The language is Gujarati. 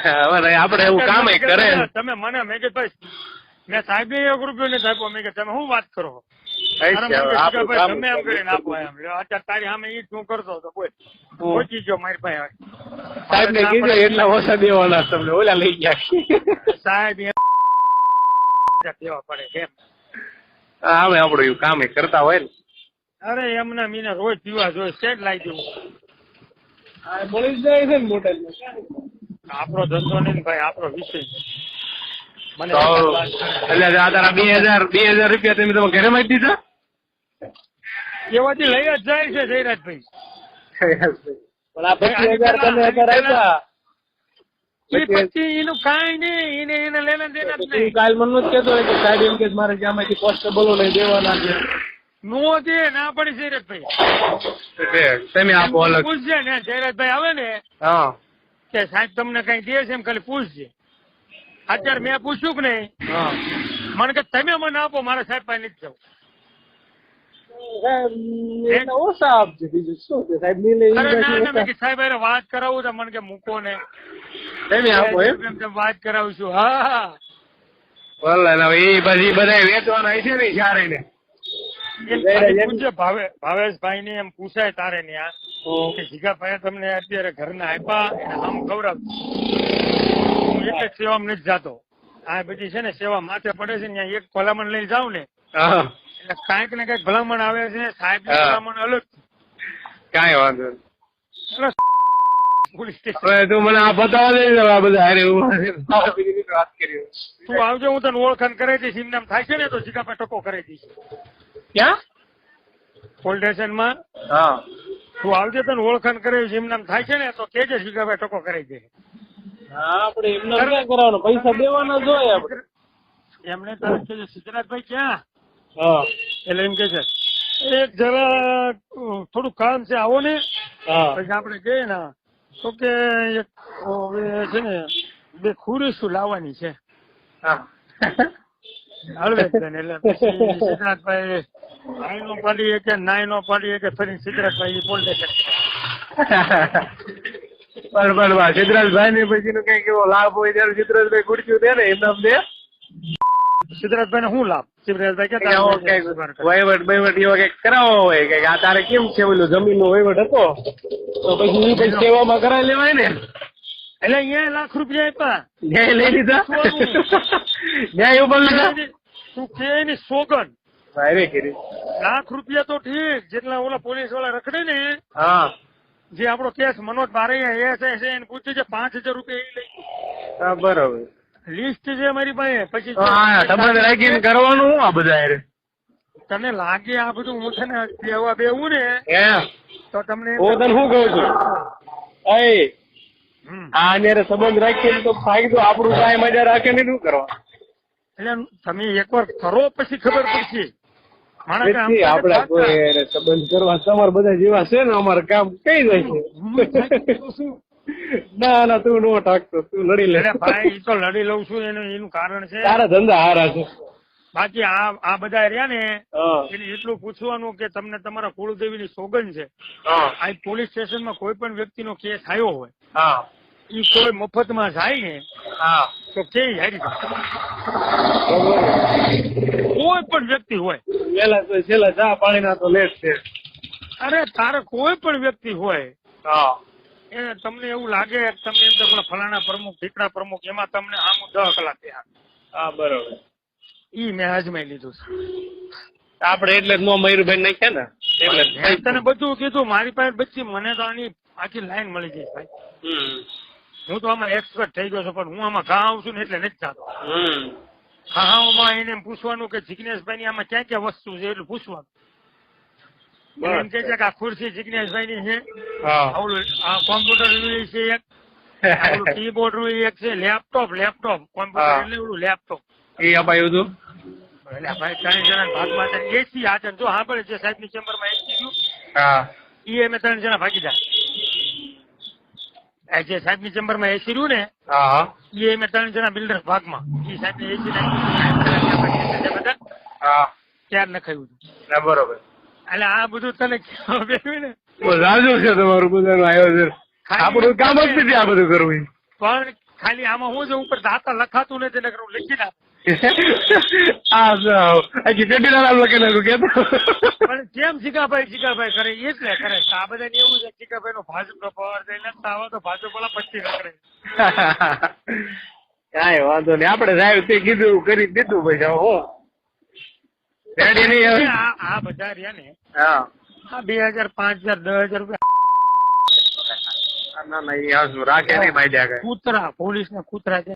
આપડે એવું કામ કરે. તમે મને મેં કે ભાઈ મેં સાહેબ ને 1 રૂપિયો નથી આપ્યો. મેં કે તમે શું વાત કરો? તમે એમ કરીને આપો એમ. અત્યારે તારી સામે ઈ શું કરતો હતો બોલ પહોંચી ગયો મારી પાસે. સાહેબ ને કીધું એટલા ઓછા દેવાના તમને ઓલા લઈ ગયા. સાહેબ દેવા પડે કેમ? હવે આપડે એવું કામ કરતા હોય ને. અરે એમને મીને રોજ પીવા જોઈએ સેટ લાવી દેવું. મળી જાય છે ને મોટા. આપણો ધંધો નહીં ભાઈ, આપણો વિષય મને એટલે આ તારા 2000 રૂપિયા તમે તમે ઘરે માં દીધા એવાથી લઈ જ જાય છે જયરાજભાઈ. પછી એનું કાંઈ નહીં, એને લેને દેના જ નહીં. કાલ મને જ કેતો કે સાહેબ એમ કે મારે જ્યાંમાંથી કોન્સ્ટેબલો લઈ દેવાના છે. નો દે ના પડી જયરાજભાઈ. તમે આપો અલગ પૂછજે ને જયરાજભાઈ આવે ને કે સાહેબ તમને કઈ દે છે એમ ખાલી પૂછજે. અત્યારે મેં પૂછ્યું કે નહીં મને કે તમે મને આપો મારા સાહેબ પાસે નથી જવું. ઓછા આપજો બીજું શું છે સાહેબ સાહેબ અરે વાત કરાવું તો મને કે મૂકો ને તમે આપો એમ વાત કરાવું છું. હા એ બધી બધા વેચવાના છે ને સારે ને ભાવેશભાઈ ને એમ પૂછાય તારે ને આ કે જીગાભાઈ તમને અત્યારે ઘરના આપ્યા આમ ખવડાવ એટલે સેવામાં નથી જાતો. આ બધી છે ને સેવા માથે પડે છે ને એક ભલામણ લઈ જાવ ને એટલે કાંઈક ને કઈક ભલામણ આવે છે. સાહેબ ની ભલામણ અલગ. કઈ વાંધો પોલીસ સ્ટેશન તું મને આ બતાવવા દે આ બધા વાત કરી. તું આવજો હું તને ઓળખાણ કરાવી દઈશ. એમ નામ થાય છે ને તો જીગાભાઈ ટકો કરાવી દઈશ. ક્યાં પોલીસ સ્ટેશન માં તું આવજે તને ઓળખાણ કરાવીશ. એમ નામ થાય છે ને તો કેજે જીગાભાઈ ટકો કરાવી દે. આપડે એમને ક્યાં કરવાનો પૈસા દેવાના જ હોય આપડે. એમને તારે કે સિદ્ધરાજભાઈ ક્યાં એટલે એમ કે છે એક જરા થોડું કામ છે આવો ને. પછી આપડે કહીએ ને તો કે એક છે ને 2 ખુરશીઓ લાવવાની છે હળવેદન. એટલે પછી સિદ્ધરાજભાઈ નાઈ નો પાડીએ કે નાઈ નો પાડીએ કે ફરી સિદ્ધરાજભાઈ પોલીસ સિદ્ધરાજભાઈ ને પછી નો કઈ કેવો લાભ હોય ત્યારે સિદ્ધરાજભાઈ ખુરશીઓ દે ને એમ દે. સિદ્ધરાજભાઈ ને શું લાભ? સિદ્ધરાજભાઈ વહીવટ એવો કઈક કરાવો હોય કે આ તારે કેમ છે ઓલું જમીન નો વહીવટ હતો તો પછી સેવામાં કરાવી લેવાય ને. એટલે અહીંયા લાખ રૂપિયા આપ્યા ન્યાય લઈ લીધા ન્યાય ઉપર લીધા. તું કે એની સોગન કરી લાખ રૂપિયા તો ઠીક જેટલા ઓલા પોલીસ વાળા રખડે ને જે આપણો કેસ મનોજ બારૈયા એ છે એને પૂછ્યું છે 5000 રૂપિયા એ લઈ. બરોબર લિસ્ટ છે મારી પાસે. પછી રાખીને કરવાનું આ બધા તને લાગે આ બધું હું છે ને બેવા બેવું ને તો તમને હું તને શું કહું છું આ સંબંધ રાખીને તો ફાયદો આપણું કાંઈ મજા રાખે ને શું કરવા. એટલે તમે એકવાર કરો પછી ખબર પડશે. આપડે કોઈ સંબંધ કરવા તમારે બધા જેવા છે ને અમારે કામ કઈ જાય છે. ના તું નો ટાકતો તું લડી લે ભાઈ. તો લડી લઉં છું એનું કારણ છે તારા ધંધા હારા છે. બાકી આ બધા રહ્યા ને એને એટલું પૂછવાનું કે તમને તમારા કુળદેવી ની સોગન છે. આ પોલીસ સ્ટેશન માં કોઈ પણ વ્યક્તિ નો કેસ આવ્યો હોય ઈ કોઈ મફત માં જાય ને તો કે હારી કોઈ પણ વ્યક્તિ હોય છેલ્લા ચા પાણી ના તો લેટ છે. અરે તારે કોઈ પણ વ્યક્તિ હોય એને તમને એવું લાગે તમે એમ તો ફલાણા પ્રમુખ ઢીકડા પ્રમુખ એમાં તમને આમ 10 કલાક થયા. બરોબર ઈ મેં અજમાઈ લીધું છે. આપડે એટલે નો મયુરભાઈ નાખ્યા ને એટલે તને બધું કીધું. મારી પાસે બચી મને તો આની આખી લાઈન મળી ગઈ ભાઈ. હું તો આમાં એક્સપર્ટ થઈ ગયો છું પણ હું આમાં ઘા આવું છું ને એટલે નથી જાતો. ખાવામાં એને પૂછવાનું કે જિગ્નેશભાઈ ની આમાં ક્યાં ક્યાં વસ્તુ છે એટલું પૂછવાનું. એમ કે છે કે આ ખુરશી જિગ્નેશભાઈ ની છે, આ કોમ્પ્યુટર છે એક, કીબોર્ડ નું એક છે, લેપટોપ કોમ્પ્યુટર એટલે ઓલું લેપટોપ એ અપાયું હતું. એટલે ભાઈ 3 જણા ભાગમાં એસી આ જો હા પડે છે સાહેબ ની ચેમ્બર માં એસી ગયું એ અમે 3 જણા ભાગી જાય. જે સાહેબ ની ચેમ્બર માં એસી રહ્યું ને એ અમે 3 જણા બિલ્ડર ભાગમાં એ સાહેબ ને એસી બધા ત્યાર નખાયું હતું. બરોબર. એટલે આ બધું તને ને રાજુ છે તમારું બધાનું આયોજન. આપણું કામ જ નથી આ બધું કરવું. પણ ખાલી આમાં હું છે ઉપર દાતા લખાતું નથી નકર હું લખી નાખું. હજી ચડીના નામ લખી નાખું કેતો. પણ કેમ જીગાભાઈ કરે એટલે કરે આ બધાને એવું છે જીગાભાઈ નો ભાજપનો પાવર છે એટલે આવો તો ભાજપ વાળા 25 કરે. કાંઈ વાંધો નહીં, આપણે સાહેબ તે કીધું કરી દીધું પછી હવે હું રેડી નહીં હવે. આ બધા રહ્યા ને હા આ 2000 5000 10,000 રૂપિયા ના ના એ શું રાખે નહીં માયદા કઈ. કૂતરા પોલીસ ના કૂતરા છે.